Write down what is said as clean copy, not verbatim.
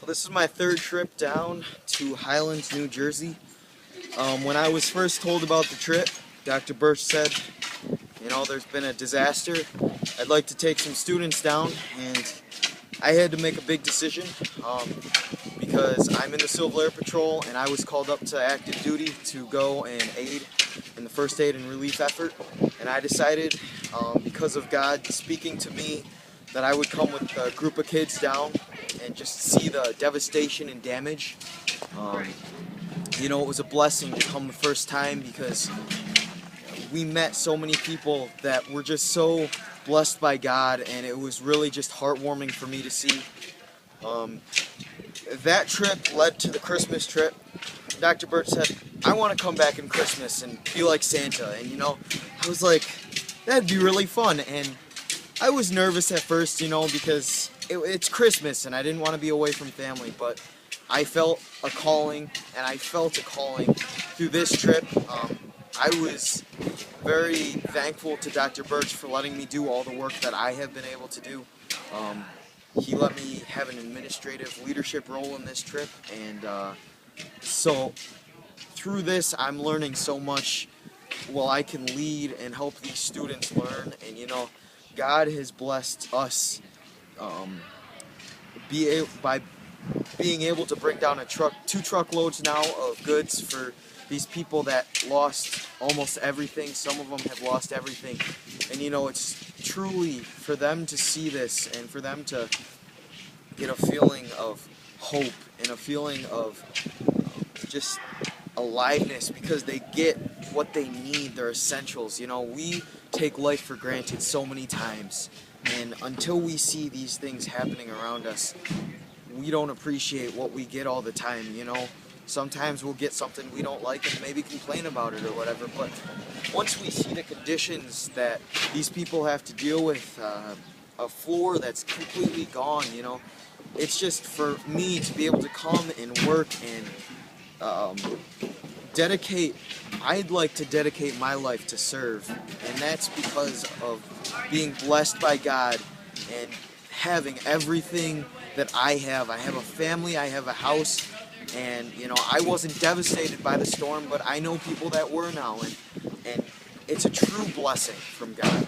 Well, this is my third trip down to Highlands, New Jersey. When I was first told about the trip, Dr. Birch said, there's been a disaster. I'd like to take some students down, and I had to make a big decision because I'm in the Civil Air Patrol, and I was called up to active duty to go and aid in the first aid and relief effort. And I decided, because of God speaking to me, that I would come with a group of kids down and just see the devastation and damage. It was a blessing to come the first time because we met so many people that were just so blessed by God, and it was really just heartwarming for me to see. That trip led to the Christmas trip. Dr. Birch said, I want to come back in Christmas and be like Santa, and I was like, that'd be really fun. And I was nervous at first, because it's Christmas and I didn't want to be away from family, but I felt a calling, and I felt a calling through this trip. I was very thankful to Dr. Birch for letting me do all the work that I have been able to do. He let me have an administrative leadership role in this trip, and so through this I'm learning so much. Well, I can lead and help these students learn, and God has blessed us by being able to bring down two truckloads now of goods for these people that lost almost everything. Some of them have lost everything, and it's truly for them to see this and for them to get a feeling of hope and a feeling of just aliveness, because they get what they need, their essentials. We take life for granted so many times, and until we see these things happening around us, we don't appreciate what we get all the time. Sometimes we'll get something we don't like and maybe complain about it or whatever, but once we see the conditions that these people have to deal with, a floor that's completely gone, it's just for me to be able to come and work and I'd like to dedicate my life to serve, and that's because of being blessed by God and having everything that I have. I have a family, I have a house, and I wasn't devastated by the storm, but I know people that were now, and it's a true blessing from God.